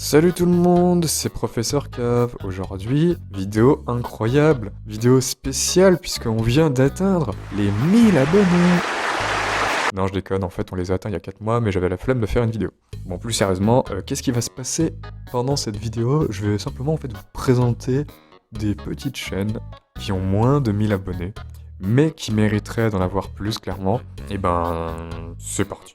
Salut tout le monde, c'est Professeur Cave. Aujourd'hui, vidéo incroyable, vidéo spéciale puisqu'on vient d'atteindre les 1000 abonnés. Non, je déconne, en fait on les a atteints il y a 4 mois, mais j'avais la flemme de faire une vidéo. Bon, plus sérieusement, qu'est-ce qui va se passer pendant cette vidéo? Je vais simplement en fait vous présenter des petites chaînes qui ont moins de 1000 abonnés, mais qui mériteraient d'en avoir plus clairement. Et ben, c'est parti.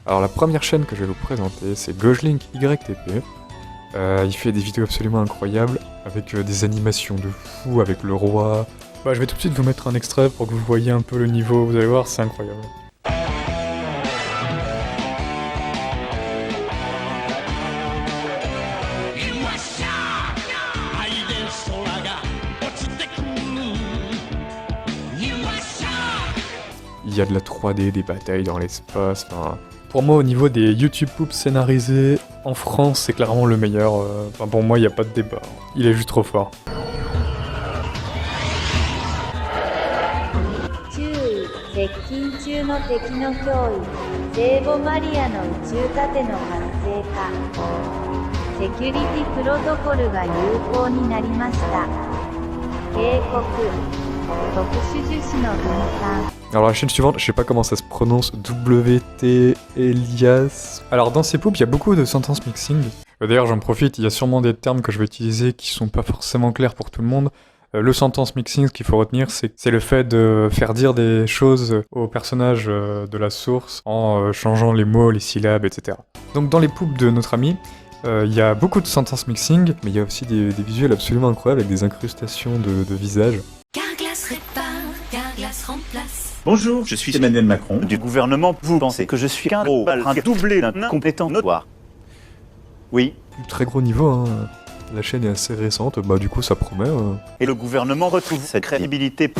Alors la première chaîne que je vais vous présenter, c'est Gojlink YTP. Il fait des vidéos absolument incroyables, avec des animations de fou, avec le roi. Bah, je vais tout de suite vous mettre un extrait pour que vous voyez un peu le niveau, vous allez voir, c'est incroyable. Il y a de la 3D, des batailles dans l'espace, enfin... Pour moi, au niveau des YouTube Poops scénarisés, en France, c'est clairement le meilleur. Enfin, pour moi, il n'y a pas de débat. Il est juste trop fort. Alors la chaîne suivante, je sais pas comment ça se prononce, WT Elias. Alors dans ces poops, il y a beaucoup de sentence mixing. D'ailleurs j'en profite, il y a sûrement des termes que je vais utiliser qui sont pas forcément clairs pour tout le monde. Le sentence mixing, ce qu'il faut retenir, c'est le fait de faire dire des choses au personnage de la source en changeant les mots, les syllabes, etc. Donc dans les poops de notre ami, il y a beaucoup de sentence mixing, mais il y a aussi des visuels absolument incroyables avec des incrustations de visages. Carglass répare, Carglass remplace. Bonjour, je suis Emmanuel Macron du gouvernement. Vous pensez que je suis qu'un gros bal doublé d'un incompétent notoire? Oui. Très gros niveau, hein. La chaîne est assez récente, bah du coup ça promet. Et le gouvernement retrouve sa crédibilité.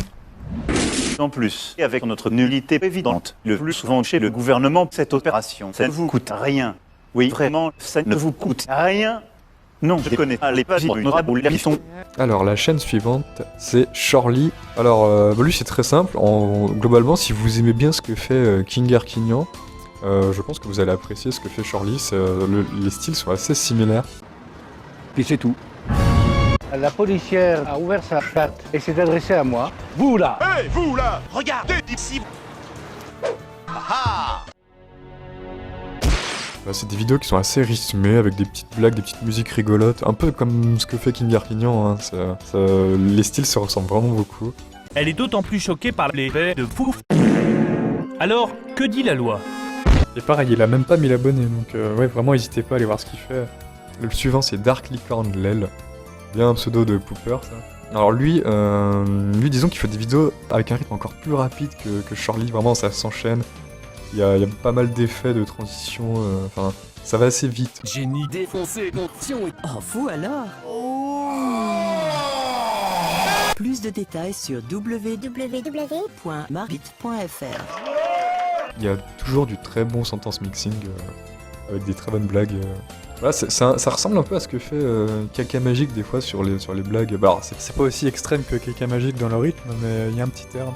En plus, et avec notre nullité évidente, le plus souvent chez le gouvernement, cette opération, ça ne vous coûte rien. Oui, vraiment, ça ne vous coûte rien. Non, je connais pas les pages honorables qui sont... Alors la chaîne suivante, c'est Shorly. Alors lui c'est très simple, globalement si vous aimez bien ce que fait King Arquignan, je pense que vous allez apprécier ce que fait Shorly, les styles sont assez similaires. Puis c'est tout. La policière a ouvert sa chatte et s'est adressée à moi. Vous là! Hey, vous là! Regardez d'ici! Ah! C'est des vidéos qui sont assez rythmées, avec des petites blagues, des petites musiques rigolotes, un peu comme ce que fait King Arquignan, hein. Les styles se ressemblent vraiment beaucoup. Elle est d'autant plus choquée par les faits de fou. Alors, que dit la loi? Et pareil, il a même pas 1000 abonnés, donc ouais, vraiment n'hésitez pas à aller voir ce qu'il fait. Le suivant c'est Dark Licorne Lel, bien un pseudo de Pooper ça. Alors lui disons qu'il fait des vidéos avec un rythme encore plus rapide que Shorly, vraiment ça s'enchaîne. Il y a pas mal d'effets de transition, enfin, ça va assez vite. Génie défoncé, mon fion. Oh, fou alors. Plus de détails sur www.marbit.fr. Il y a toujours du très bon sentence mixing, avec des très bonnes blagues. Voilà, ça ressemble un peu à ce que fait Caca Magique des fois sur les blagues. Bah, alors, c'est pas aussi extrême que Caca Magique dans le rythme, mais il y a un petit terme.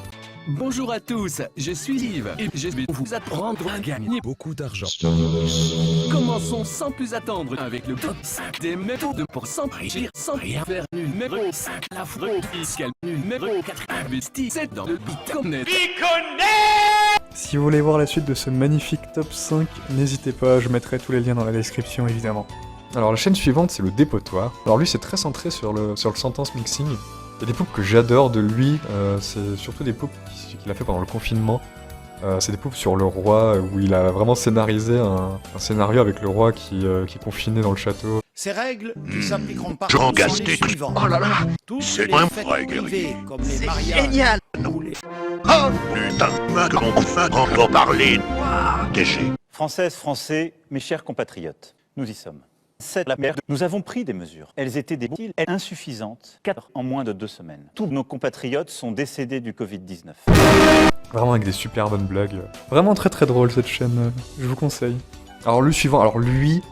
Bonjour à tous, je suis Yves et je vais vous apprendre à gagner beaucoup d'argent. Commençons sans plus attendre avec le top 5 des méthodes pour s'enrichir sans rien faire. Numéro 5, la fraude fiscale. Numéro 4, investissez dans le Bitcoin. Si vous voulez voir la suite de ce magnifique top 5, n'hésitez pas, je mettrai tous les liens dans la description évidemment. Alors la chaîne suivante c'est le Dépotoir. Alors lui c'est très centré sur le sentence mixing. Il y a des poops que j'adore de lui, c'est surtout des poops qu'il a fait pendant le confinement. C'est des poops sur le roi, où il a vraiment scénarisé un scénario avec le roi qui est confiné dans le château. Ces règles ne s'appliqueront pas. J'encasse tes trucs. Oh là là! C'est un vrai guerrier. Comme les mariages. Génial! Oh putain, comment enfin encore parler? Caché. Françaises, Français, mes chers compatriotes, nous y sommes. C'est la merde. Nous avons pris des mesures. Elles étaient débiles et insuffisantes. 4 en moins de 2 semaines. Tous nos compatriotes sont décédés du Covid-19. Vraiment avec des super bonnes blagues. Vraiment très très drôle cette chaîne, je vous conseille. Alors le suivant, lui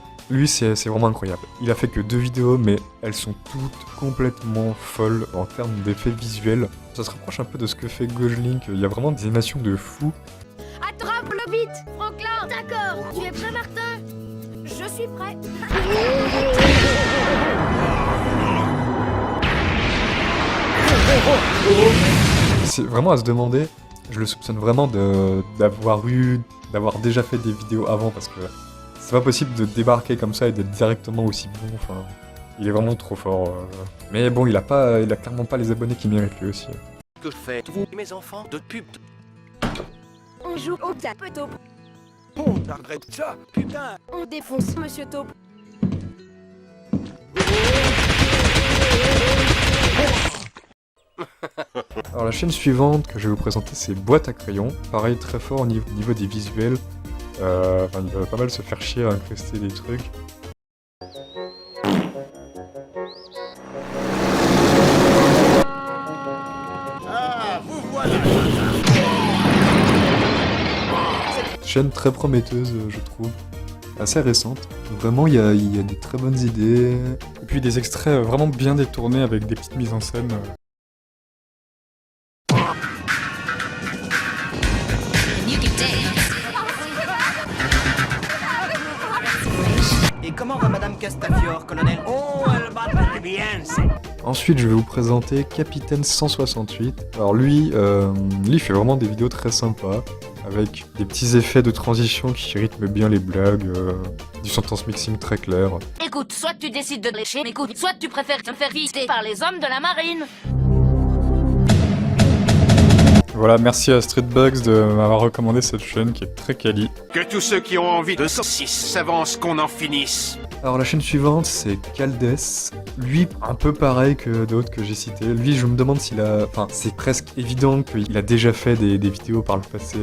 c'est vraiment incroyable. Il a fait que 2 vidéos, mais elles sont toutes complètement folles en termes d'effets visuels. Ça se rapproche un peu de ce que fait Gojlink, il y a vraiment des animations de fou. Attrape-le vite, Franklin! D'accord, d'accord. Tu es prêt, Martin? Je suis prêt. C'est vraiment à se demander, je le soupçonne vraiment d'avoir déjà fait des vidéos avant, parce que c'est pas possible de débarquer comme ça et d'être directement aussi bon, enfin, il est vraiment trop fort. Mais bon, il a clairement pas les abonnés qu'il mérite lui aussi. Que faites-vous, mes enfants, de pub? On joue au tapetot. On arrête ça, putain. On défonce Monsieur Taupe. Alors la chaîne suivante que je vais vous présenter, c'est Boîte à crayons. Pareil, très fort au niveau des visuels. Enfin, il va pas mal se faire chier à incruster des trucs. Ah, vous voilà. Chaîne très prometteuse, je trouve. Assez récente. Vraiment, il y a des très bonnes idées. Et puis des extraits vraiment bien détournés avec des petites mises en scène. Et comment va Madame Castafiore, colonel? Oh, elle va très bien, c'est... Ensuite, je vais vous présenter Capitaine 168. Alors lui, il fait vraiment des vidéos très sympas, avec des petits effets de transition qui rythment bien les blagues, du sentence mixing très clair. Écoute, soit tu décides de lécher, écoute, soit tu préfères te faire viser par les hommes de la marine. Voilà, merci à Streetbugs de m'avoir recommandé cette chaîne qui est très quali. Que tous ceux qui ont envie de saucisse s'avancent, qu'on en finisse. Alors la chaîne suivante, c'est Caldes. Lui, un peu pareil que d'autres que j'ai cités. Lui, je me demande s'il a... Enfin, c'est presque évident qu'il a déjà fait des vidéos par le passé,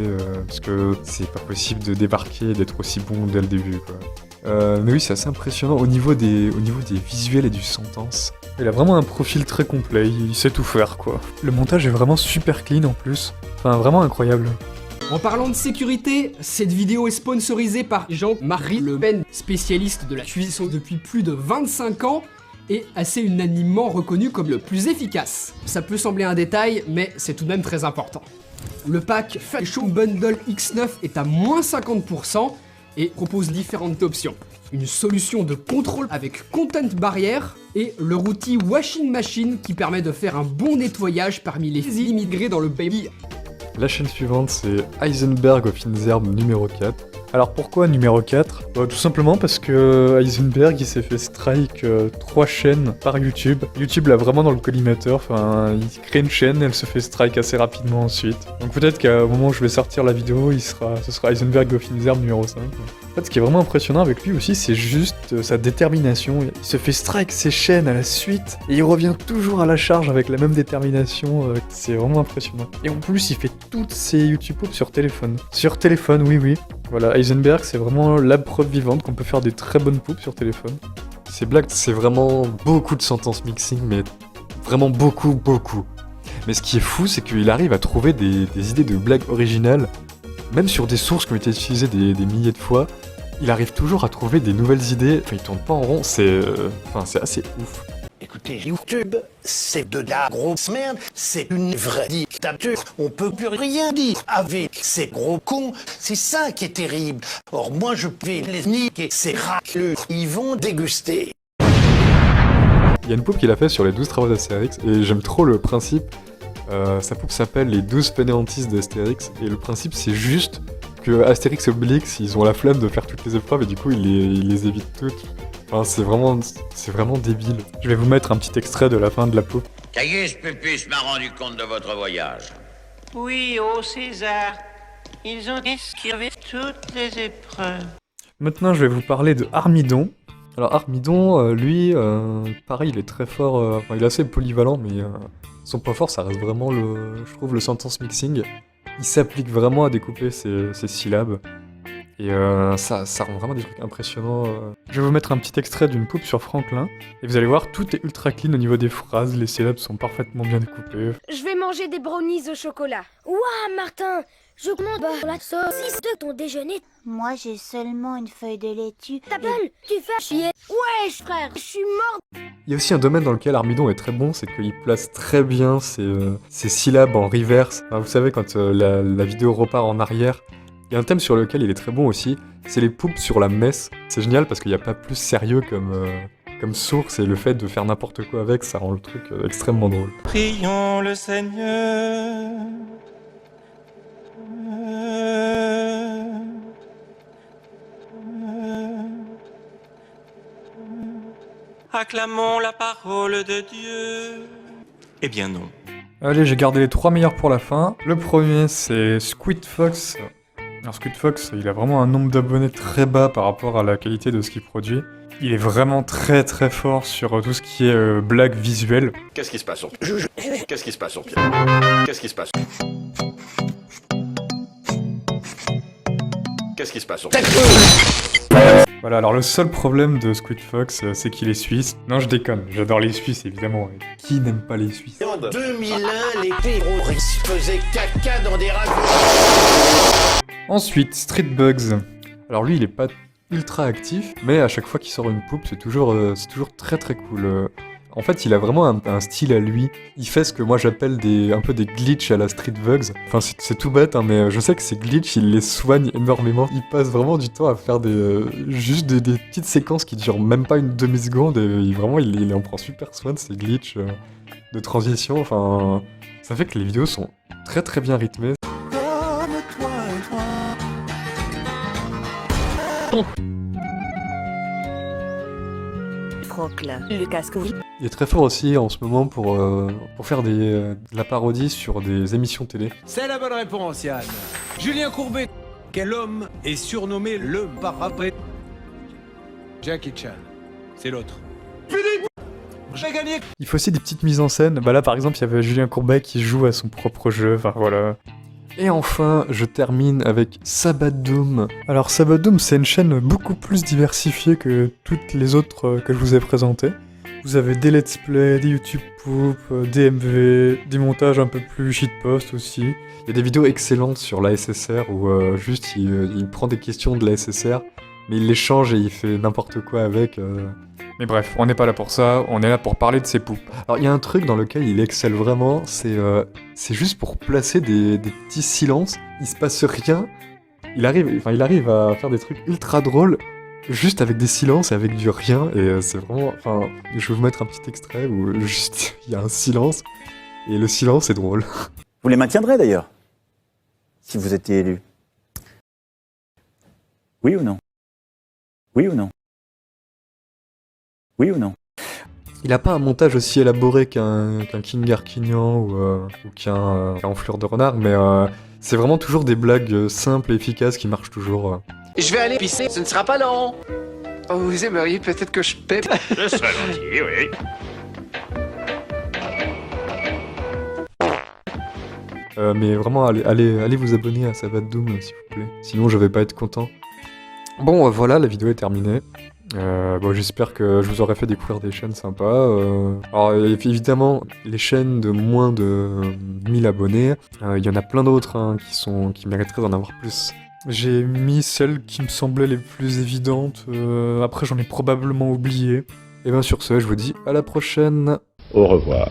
parce que c'est pas possible de débarquer et d'être aussi bon dès le début, quoi. Mais oui, c'est assez impressionnant au niveau des visuels et du sentence. Il a vraiment un profil très complet, il sait tout faire, quoi. Le montage est vraiment super clean en plus. Enfin, vraiment incroyable. En parlant de sécurité, cette vidéo est sponsorisée par Jean-Marie Le Pen, spécialiste de la cuisson depuis plus de 25 ans et assez unanimement reconnu comme le plus efficace. Ça peut sembler un détail, mais c'est tout de même très important. Le pack Fashion Bundle X9 est à moins 50% et propose différentes options. Une solution de contrôle avec Content Barrière et leur outil Washing Machine qui permet de faire un bon nettoyage parmi les immigrés dans le baby. La chaîne suivante, c'est Heisenberg aux fines herbes numéro 4. Alors pourquoi numéro 4 ? Tout simplement parce que Heisenberg il s'est fait strike 3 chaînes par YouTube. YouTube l'a vraiment dans le collimateur, enfin il crée une chaîne, elle se fait strike assez rapidement ensuite. Donc peut-être qu'au moment où je vais sortir la vidéo, ce sera Heisenberg aux fines herbes numéro 5. En fait ce qui est vraiment impressionnant avec lui aussi, c'est juste sa détermination. Il se fait strike ses chaînes à la suite, et il revient toujours à la charge avec la même détermination, c'est vraiment impressionnant. Et en plus il fait toutes ses YouTube pops sur téléphone. Sur téléphone, oui. Voilà, Heisenberg, c'est vraiment la preuve vivante qu'on peut faire des très bonnes poupes sur téléphone. Ces blagues, c'est vraiment beaucoup de sentence mixing, mais vraiment beaucoup. Mais ce qui est fou, c'est qu'il arrive à trouver des idées de blagues originales, même sur des sources qui ont été utilisées des milliers de fois. Il arrive toujours à trouver des nouvelles idées, enfin il tourne pas en rond, c'est assez ouf. Écoutez, YouTube, c'est de la grosse merde, c'est une vraie dictature, on peut plus rien dire avec ces gros cons, c'est ça qui est terrible. Or moi je vais les niquer, ces racleux, ils vont déguster. Il y a une poupe qu'il a fait sur les 12 travaux d'Astérix, et j'aime trop le principe. Sa poupe s'appelle les 12 fainéantistes d'Astérix, et le principe c'est juste que Astérix et Obélix, ils ont la flemme de faire toutes les épreuves, et du coup ils les évitent toutes. Enfin, c'est vraiment débile. Je vais vous mettre un petit extrait de la fin de la poupe. Caius Pupus m'a rendu compte de votre voyage. Oui, ô César, ils ont esquivé toutes les épreuves. Maintenant, je vais vous parler de Armidon. Alors Armidon, lui, pareil, il est très fort, il est assez polyvalent, mais son point fort, ça reste vraiment, je trouve, le sentence mixing. Il s'applique vraiment à découper ses syllabes. Et ça rend vraiment des trucs impressionnants. Je vais vous mettre un petit extrait d'une poupe sur Franklin, et vous allez voir, tout est ultra clean au niveau des phrases, les syllabes sont parfaitement bien découpées. Je vais manger des brownies au chocolat. Ouah, Martin, je commande la saucisse de ton déjeuner. Moi, j'ai seulement une feuille de laitue. Ta gueule, tu fais chier. Ouais, frère, je suis mort. Il y a aussi un domaine dans lequel Armidon est très bon, c'est qu'il place très bien ses syllabes en reverse. Enfin, vous savez, quand la vidéo repart en arrière, Il y a un thème sur lequel il est très bon aussi, c'est les poupes sur la messe. C'est génial parce qu'il n'y a pas plus sérieux comme source, et le fait de faire n'importe quoi avec, ça rend le truc extrêmement drôle. Prions le Seigneur. Acclamons la parole de Dieu. Eh bien non. Allez, j'ai gardé les 3 meilleurs pour la fin. Le premier, c'est Squid Fox. Alors Squid Fox, il a vraiment un nombre d'abonnés très bas par rapport à la qualité de ce qu'il produit. Il est vraiment très très fort sur tout ce qui est blague visuelle. Qu'est-ce qui se passe sur Qu'est-ce qui se passe sur Qu'est-ce qui se passe Qu'est-ce qui se passe sur Voilà, alors le seul problème de Squid Fox, c'est qu'il est suisse. Non, je déconne, j'adore les Suisses évidemment. Qui n'aime pas les Suisses? En 2001, les terroristes faisaient caca dans des ravions. Ensuite, Street Bugs. Alors lui, il est pas ultra actif, mais à chaque fois qu'il sort une poupe, c'est toujours très très cool. En fait, il a vraiment un style à lui. Il fait ce que moi j'appelle un peu des glitches à la Street Bugs. Enfin, c'est tout bête, hein, mais je sais que ces glitches, il les soigne énormément. Il passe vraiment du temps à faire juste des petites séquences qui durent même pas une demi-seconde, et vraiment, il en prend super soin de ces glitches de transition. Enfin, ça fait que les vidéos sont très très bien rythmées. Franklin, le casque. Il est très fort aussi en ce moment pour faire de la parodie sur des émissions télé. C'est la bonne réponse, Yann. Julien Courbet, quel homme est surnommé le parapet? Jackie Chan, c'est l'autre. Philippe, j'ai gagné. Il faut aussi des petites mises en scène. Bah là, par exemple, il y avait Julien Courbet qui joue à son propre jeu. Enfin voilà. Et enfin, je termine avec Sabadoom. Alors Sabadoom, c'est une chaîne beaucoup plus diversifiée que toutes les autres que je vous ai présentées. Vous avez des let's play, des YouTube poop, des MV, des montages un peu plus shitpost aussi. Il y a des vidéos excellentes sur la SSR où juste il prend des questions de la SSR, mais il les change et il fait n'importe quoi avec. Mais bref, on n'est pas là pour ça, on est là pour parler de ses poupes. Alors il y a un truc dans lequel il excelle vraiment, c'est juste pour placer des petits silences, il se passe rien, il arrive à faire des trucs ultra drôles, juste avec des silences et avec du rien, et c'est vraiment... Enfin, je vais vous mettre un petit extrait où juste il y a un silence, et le silence est drôle. Vous les maintiendrez d'ailleurs, si vous étiez élu. Oui ou non? Oui ou non? Oui ou non? Il a pas un montage aussi élaboré qu'un King Arquignan ou qu'un Enflure de Renard, mais c'est vraiment toujours des blagues simples et efficaces qui marchent toujours. Je vais aller pisser, ce ne sera pas long. Oh, vous aimeriez peut-être que je paie? Ce serait gentil, oui. Mais vraiment, allez vous abonner à Sabadoom, s'il vous plaît. Sinon, je vais pas être content. Bon, voilà, la vidéo est terminée. Bon, j'espère que je vous aurai fait découvrir des chaînes sympas. Alors évidemment, les chaînes de moins de 1000 abonnés, il y en a plein d'autres hein, qui mériteraient d'en avoir plus. J'ai mis celles qui me semblaient les plus évidentes, après j'en ai probablement oublié. Et bien sur ce, je vous dis à la prochaine. Au revoir.